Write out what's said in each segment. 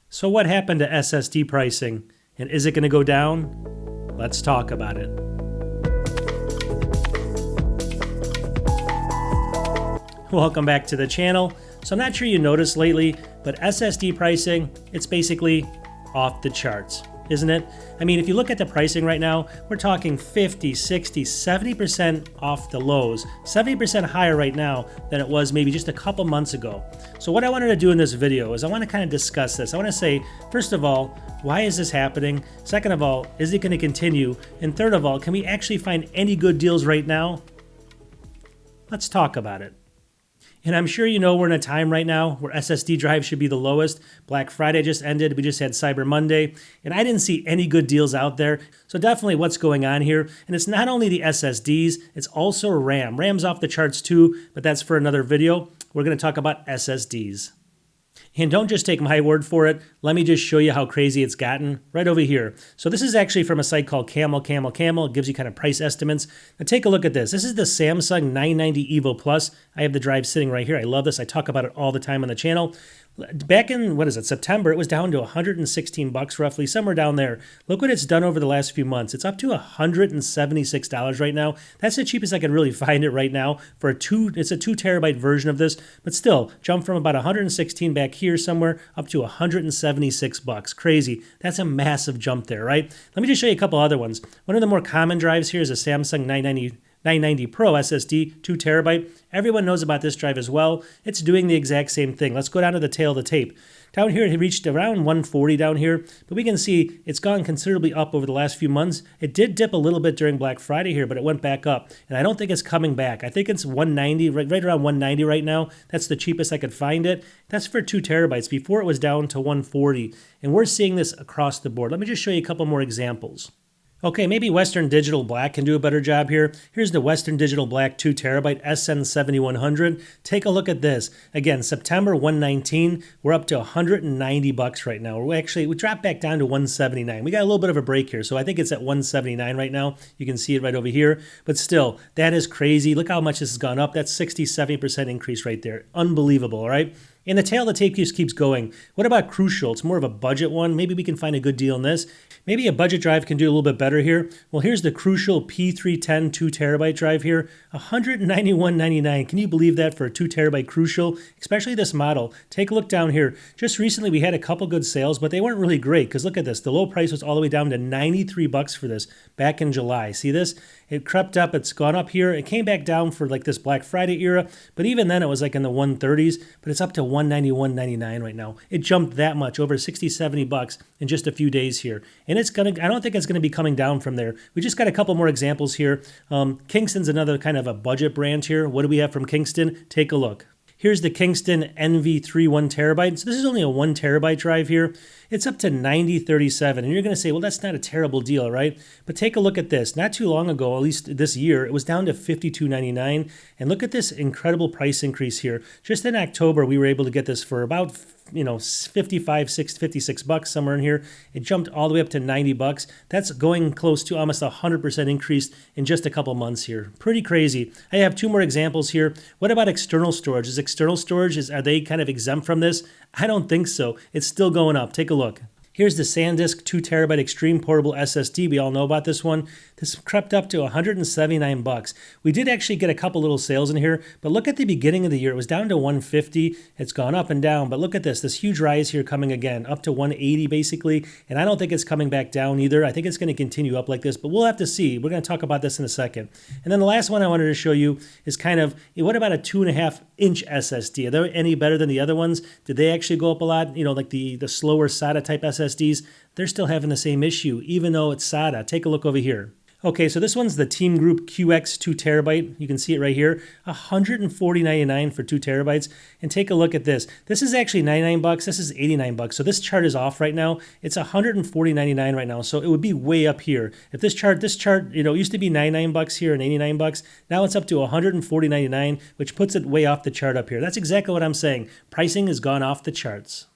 So what happened to SSD pricing? And is it going to go down? Let's talk about it. Welcome back to the channel. So I'm not sure you noticed lately, but SSD pricing, it's basically off the charts, isn't it? I mean, if you look at the pricing right now, we're talking 50, 60, 70% off the lows, 70% higher right now than it was maybe just a couple months ago. So what I wanted to do in this video is I want to kind of discuss this. I want to say, first of all, why is this happening? Second of all, is it going to continue? And third of all, can we actually find any good deals right now? Let's talk about it. And I'm sure you know we're in a time right now where SSD drives should be the lowest. Black Friday just ended. We just had Cyber Monday. And I didn't see any good deals out there. So definitely what's going on here. And it's not only the SSDs, it's also RAM. RAM's off the charts too, but that's for another video. We're going to talk about SSDs. And don't just take my word for it. Let me just show you how crazy it's gotten right over here. So this is actually from a site called Camel. It gives you kind of price estimates. Now take a look at this. This is the Samsung 990 EVO Plus. I have the drive sitting right here. I love this. I talk about it all the time on the channel. Back in, September, it was down to 116 bucks roughly, somewhere down there. Look what it's done over the last few months. It's up to $176 right now. That's the cheapest I could really find it right now for it's a 2 terabyte version of this, but still, jumped from about 116 back here somewhere up to 176 bucks. Crazy. That's a massive jump there, right? Let me just show you a couple other ones. One of the more common drives here is a Samsung 990 Pro SSD, 2 terabyte. Everyone knows about this drive as well. It's doing the exact same thing. Let's go down to the tail of the tape. Down here, it reached around 140 down here, but we can see it's gone considerably up over the last few months. It did dip a little bit during Black Friday here, but it went back up, and I don't think it's coming back. I think it's 190, right around 190 right now. That's the cheapest I could find it. That's for 2 terabytes. Before it was down to 140, and we're seeing this across the board. Let me just show you a couple more examples. Okay, maybe Western Digital Black can do a better job here. Here's the Western Digital Black 2 terabyte SN7100. Take a look at this. Again, September 119, we're up to 190 bucks right now. We dropped back down to 179. We got a little bit of a break here, so I think it's at 179 right now. You can see it right over here, but still, that is crazy. Look how much this has gone up. That's 60, 70% increase right there. Unbelievable, all right? And the tail of the tape just keeps going. What about Crucial? It's more of a budget one. Maybe we can find a good deal on this. Maybe a budget drive can do a little bit better here. Well, here's the Crucial P310 2 terabyte drive here. $191.99. Can you believe that for a 2 terabyte Crucial? Especially this model. Take a look down here. Just recently we had a couple good sales, but they weren't really great because look at this. The low price was all the way down to 93 bucks for this back in July. See this? It crept up. It's gone up here. It came back down for like this Black Friday era, but even then it was like in the 130s, but it's up to $191.99 right now. It jumped that much, over 60, 70 bucks in just a few days here. And I don't think it's gonna be coming down from there. We just got a couple more examples here. Kingston's another kind of a budget brand here. What do we have from Kingston? Take a look. Here's the Kingston NV3 1 terabyte. So this is only a 1 terabyte drive here. It's up to $90.37. And you're going to say, well, that's not a terrible deal, right? But take a look at this. Not too long ago, at least this year, it was down to $52.99. And look at this incredible price increase here. Just in October, we were able to get this for about 56 bucks, somewhere in here. It jumped all the way up to 90 bucks. That's going close to almost 100% increase in just a couple months here. Pretty crazy. I have two more examples here. What about external storage? Are they kind of exempt from this? I don't think so. It's still going up. Take a look. Here's the SanDisk 2 terabyte Extreme Portable SSD. We all know about this one. This crept up to 179 bucks. We did actually get a couple little sales in here, but look at the beginning of the year. It was down to 150. It's gone up and down, but look at this huge rise here coming again, up to 180 basically, and I don't think it's coming back down either. I think it's going to continue up like this, but we'll have to see. We're going to talk about this in a second. And then the last one I wanted to show you is kind of, what about a 2.5-inch SSD? Are they any better than the other ones? Did they actually go up a lot? Like the slower SATA type SSDs, they're still having the same issue, even though it's SATA. Take a look over here. Okay, so this one's the Team Group QX 2 terabyte. You can see it right here, $140.99 for 2 terabytes. And take a look at this. This is actually 99 bucks. This is 89 bucks. So this chart is off right now. It's $140.99 right now. So it would be way up here. If this chart, used to be 99 bucks here and 89 bucks. Now it's up to $140.99, which puts it way off the chart up here. That's exactly what I'm saying. Pricing has gone off the charts.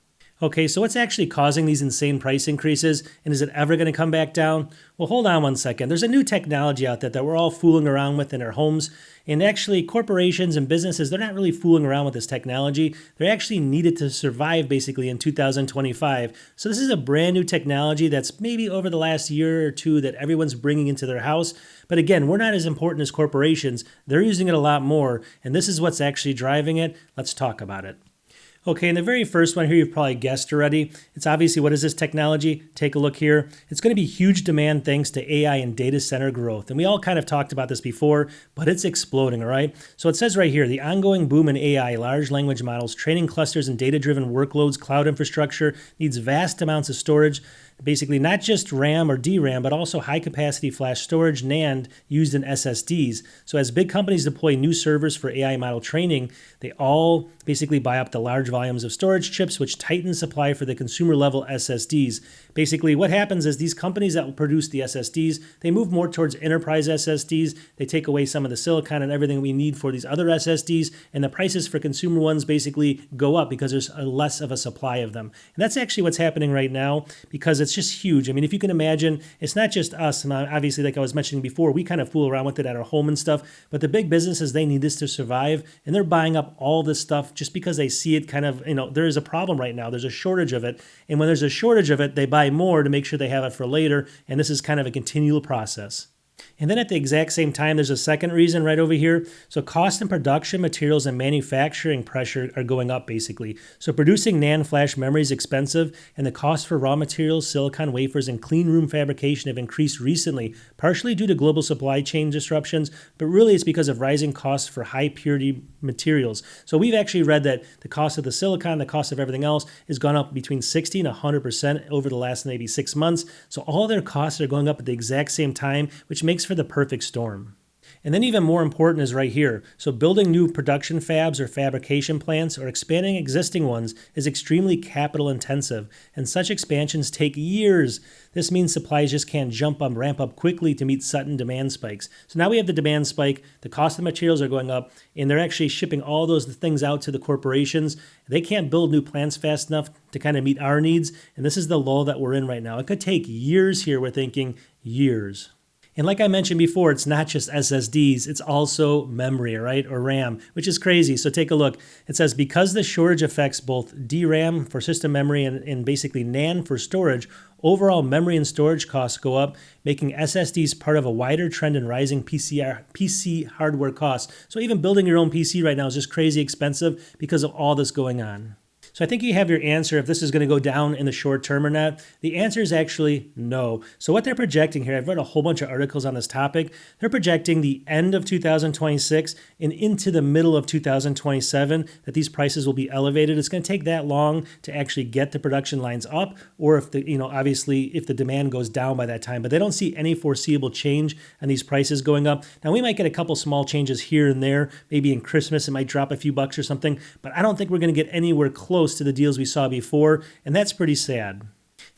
Okay, so what's actually causing these insane price increases, and is it ever going to come back down? Well, hold on one second. There's a new technology out there that we're all fooling around with in our homes, and actually corporations and businesses, they're not really fooling around with this technology. They're actually needed to survive basically in 2025. So this is a brand new technology that's maybe over the last year or two that everyone's bringing into their house. But again, we're not as important as corporations. They're using it a lot more, and this is what's actually driving it. Let's talk about it. Okay, and the very first one here, you've probably guessed already. It's obviously, what is this technology? Take a look here. It's going to be huge demand thanks to AI and data center growth. And we all kind of talked about this before, but it's exploding, all right? So it says right here, the ongoing boom in AI, large language models, training clusters, and data-driven workloads, cloud infrastructure needs vast amounts of storage. Basically, not just RAM or DRAM, but also high-capacity flash storage, NAND, used in SSDs. So as big companies deploy new servers for AI model training, they all basically buy up the large volumes of storage chips, which tighten supply for the consumer-level SSDs. Basically, what happens is these companies that will produce the SSDs, they move more towards enterprise SSDs. They take away some of the silicon and everything we need for these other SSDs, and the prices for consumer ones basically go up because there's less of a supply of them. And that's actually what's happening right now, because it's just huge. I mean, if you can imagine, it's not just us, and obviously, like I was mentioning before, we kind of fool around with it at our home and stuff, but the big businesses, they need this to survive, and they're buying up all this stuff just because they see it kind of, there is a problem right now. There's a shortage of it, and when there's a shortage of it, they buy more to make sure they have it for later, and this is kind of a continual process. And then at the exact same time, there's a second reason right over here. So cost and production materials and manufacturing pressure are going up basically. So producing NAND flash memory is expensive, and the cost for raw materials, silicon wafers, and clean room fabrication have increased recently, partially due to global supply chain disruptions, but really it's because of rising costs for high purity materials. So we've actually read that the cost of the silicon, the cost of everything else has gone up between 60 and 100% over the last maybe 6 months. So all their costs are going up at the exact same time, which makes for the perfect storm. And then even more important is right here. So building new production fabs or fabrication plants or expanding existing ones is extremely capital intensive, and such expansions take years. This means supplies just can't ramp up quickly to meet sudden demand spikes. So now we have the demand spike, the cost of materials are going up, and they're actually shipping all those things out to the corporations. They can't build new plants fast enough to kind of meet our needs, and this is the lull that we're in right now. It could take years here, we're thinking years. And like I mentioned before, it's not just SSDs, it's also memory, right, or RAM, which is crazy. So take a look. It says, because the shortage affects both DRAM for system memory and basically NAND for storage, overall memory and storage costs go up, making SSDs part of a wider trend in rising PC hardware costs. So even building your own PC right now is just crazy expensive because of all this going on. So I think you have your answer if this is going to go down in the short term or not. The answer is actually no. So what they're projecting here, I've read a whole bunch of articles on this topic. They're projecting the end of 2026 and into the middle of 2027 that these prices will be elevated. It's going to take that long to actually get the production lines up, or if obviously if the demand goes down by that time. But they don't see any foreseeable change on these prices going up. Now we might get a couple small changes here and there. Maybe in Christmas it might drop a few bucks or something, but I don't think we're going to get anywhere close to the deals we saw before, and that's pretty sad.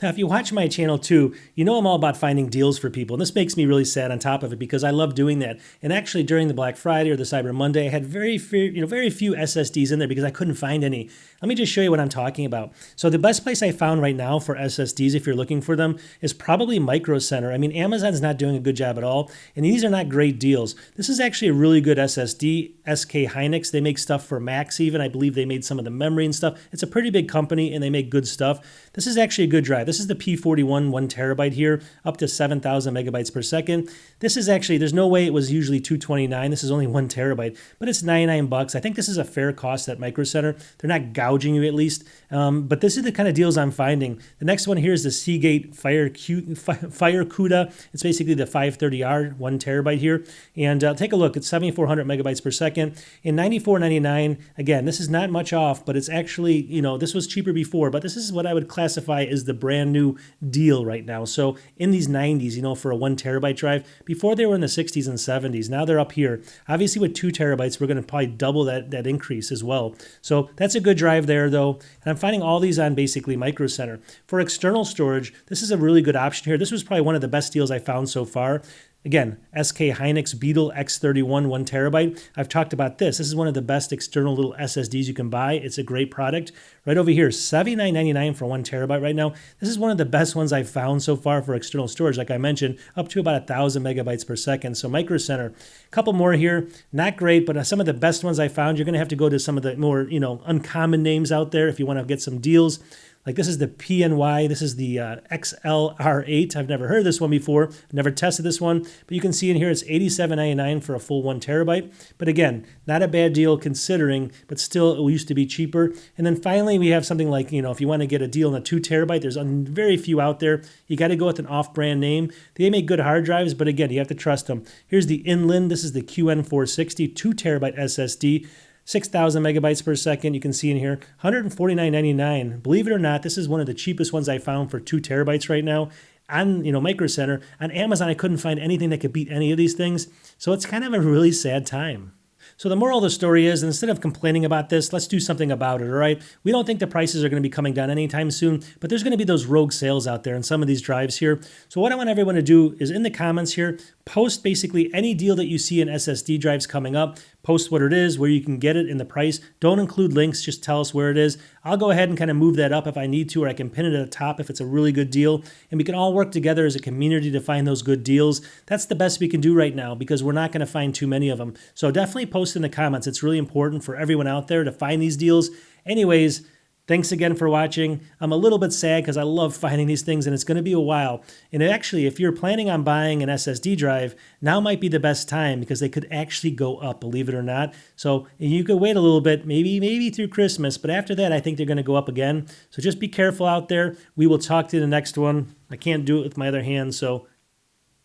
Now, if you watch my channel too, you know I'm all about finding deals for people, and this makes me really sad on top of it because I love doing that. And actually, during the Black Friday or the Cyber Monday, I had very few SSDs in there because I couldn't find any. Let me just show you what I'm talking about. So the best place I found right now for SSDs, if you're looking for them, is probably Micro Center. I mean, Amazon's not doing a good job at all, and these are not great deals. This is actually a really good SSD, SK Hynix. They make stuff for Macs even. I believe they made some of the memory and stuff. It's a pretty big company, and they make good stuff. This is actually a good drive. This is the P41 1 terabyte here, up to 7,000 megabytes per second. This is actually, there's no way it was usually $229. This is only 1 terabyte, but it's 99 bucks. I think this is a fair cost at Micro Center. They're not gouging you at least, but this is the kind of deals I'm finding. The next one here is the Seagate FireCuda. It's basically the 530R 1 terabyte here, and take a look. It's 7,400 megabytes per second in $94.99. Again, this is not much off, but it's actually, this was cheaper before, but this is what I would classify as the brand new deal right now. So in these 90s, for a 1 terabyte drive, before they were in the 60s and 70s, now they're up here. Obviously with 2 terabytes, we're going to probably double that increase as well. So that's a good drive there though. And I'm finding all these on basically Micro Center. For external storage, this is a really good option here. This was probably one of the best deals I found so far. Again, SK Hynix Beetle X31 1 terabyte. I've talked about this. This is one of the best external little SSDs you can buy. It's a great product. Right over here, $79.99 for 1 terabyte right now. This is one of the best ones I've found so far for external storage. Like I mentioned, up to about 1,000 megabytes per second. So Micro Center, a couple more here. Not great, but some of the best ones I found. You're going to have to go to some of the more, uncommon names out there if you want to get some deals. Like this is the PNY, this is the XLR8. I've never heard of this one before, never tested this one, but you can see in here it's $87.99 for a full 1 terabyte. But again, not a bad deal considering, but still it used to be cheaper. And then finally we have something like, if you want to get a deal on a 2 terabyte, there's very few out there. You got to go with an off-brand name. They make good hard drives, but again, you have to trust them. Here's the Inland, this is the QN460 2 terabyte SSD. 6,000 megabytes per second. You can see in here, $149.99. Believe it or not, this is one of the cheapest ones I found for 2 terabytes right now. On Micro Center, on Amazon, I couldn't find anything that could beat any of these things. So it's kind of a really sad time. So the moral of the story is, instead of complaining about this, let's do something about it, all right? We don't think the prices are going to be coming down anytime soon, but there's going to be those rogue sales out there in some of these drives here. So what I want everyone to do is in the comments here, post basically any deal that you see in SSD drives coming up. Post what it is, where you can get it, in the price. Don't include links, just tell us where it is. I'll go ahead and kind of move that up if I need to, or I can pin it at the top if it's a really good deal. And we can all work together as a community to find those good deals. That's the best we can do right now because we're not going to find too many of them. So definitely post in the comments. It's really important for everyone out there to find these deals. Anyways, thanks again for watching. I'm a little bit sad because I love finding these things and it's going to be a while. And actually, if you're planning on buying an SSD drive, now might be the best time because they could actually go up, believe it or not. So you could wait a little bit, maybe through Christmas, but after that, I think they're going to go up again. So just be careful out there. We will talk to you in the next one. I can't do it with my other hand, so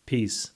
peace.